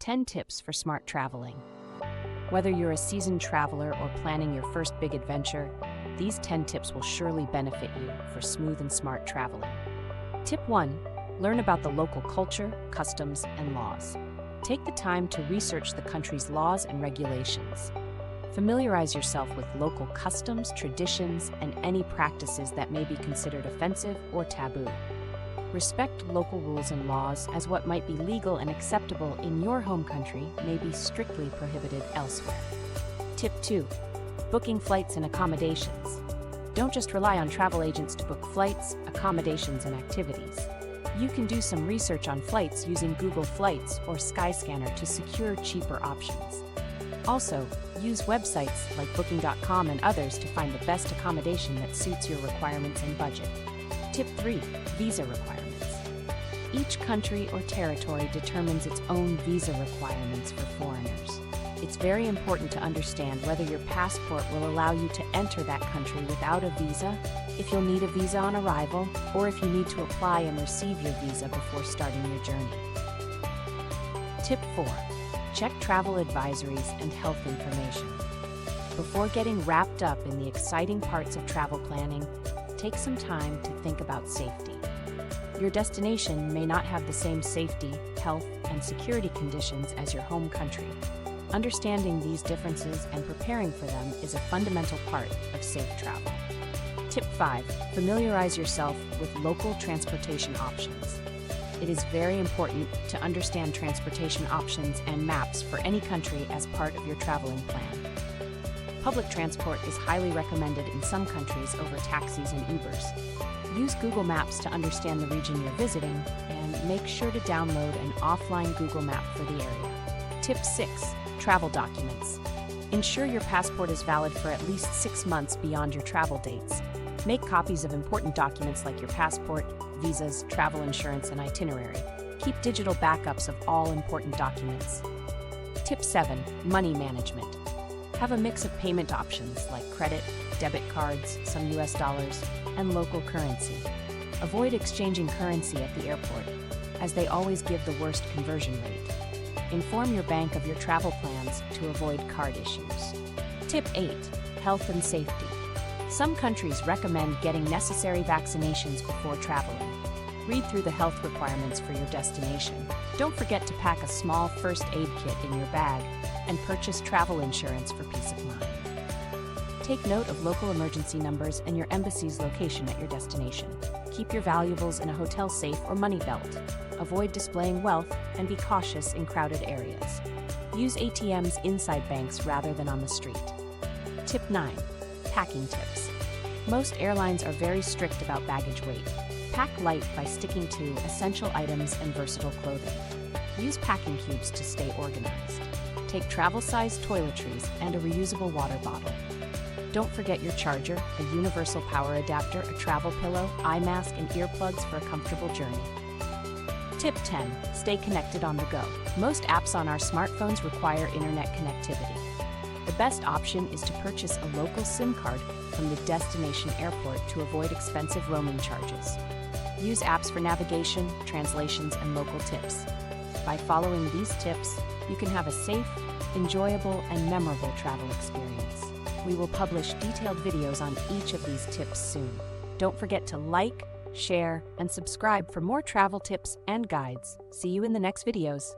10 tips for smart traveling. Whether you're a seasoned traveler or planning your first big adventure, these 10 tips will surely benefit you for smooth and smart traveling. Tip 1. Learn about the local culture, customs, and laws. Take the time to research the country's laws and regulations. Familiarize yourself with local customs, traditions, and any practices that may be considered offensive or taboo. Respect local rules and laws, as what might be legal and acceptable in your home country may be strictly prohibited elsewhere. Tip 2. Booking flights and accommodations. Don't just rely on travel agents to book flights, accommodations, and activities. You can do some research on flights using Google Flights or Skyscanner to secure cheaper options. Also, use websites like Booking.com and others to find the best accommodation that suits your requirements and budget. Tip 3. Visa requirements. Each country or territory determines its own visa requirements for foreigners. It's very important to understand whether your passport will allow you to enter that country without a visa, if you'll need a visa on arrival, or if you need to apply and receive your visa before starting your journey. Tip 4. Check travel advisories and health information. Before getting wrapped up in the exciting parts of travel planning, take some time to think about safety. Your destination may not have the same safety, health, and security conditions as your home country. Understanding these differences and preparing for them is a fundamental part of safe travel. Tip 5. Familiarize yourself with local transportation options. It is very important to understand transportation options and maps for any country as part of your traveling plan. Public transport is highly recommended in some countries over taxis and Ubers. Use Google Maps to understand the region you're visiting, and make sure to download an offline Google map for the area. Tip 6. Travel documents. Ensure your passport is valid for at least 6 months beyond your travel dates. Make copies of important documents like your passport, visas, travel insurance, and itinerary. Keep digital backups of all important documents. Tip 7. Money management. Have a mix of payment options like credit, debit cards, some US dollars, and local currency. Avoid exchanging currency at the airport, as they always give the worst conversion rate. Inform your bank of your travel plans to avoid card issues. Tip 8. Health and safety. Some countries recommend getting necessary vaccinations before traveling. Read through the health requirements for your destination. Don't forget to pack a small first aid kit in your bag and purchase travel insurance for peace of mind. Take note of local emergency numbers and your embassy's location at your destination. Keep your valuables in a hotel safe or money belt. Avoid displaying wealth and be cautious in crowded areas. Use ATMs inside banks rather than on the street. Tip 9. Packing tips. Most airlines are very strict about baggage weight. Pack light by sticking to essential items and versatile clothing. Use packing cubes to stay organized. Take travel-sized toiletries and a reusable water bottle. Don't forget your charger, a universal power adapter, a travel pillow, eye mask, and earplugs for a comfortable journey. Tip 10. Stay connected on the go. Most apps on our smartphones require internet connectivity. The best option is to purchase a local SIM card from the destination airport to avoid expensive roaming charges. Use apps for navigation, translations, and local tips. By following these tips, you can have a safe, enjoyable, and memorable travel experience. We will publish detailed videos on each of these tips soon. Don't forget to like, share, and subscribe for more travel tips and guides. See you in the next videos.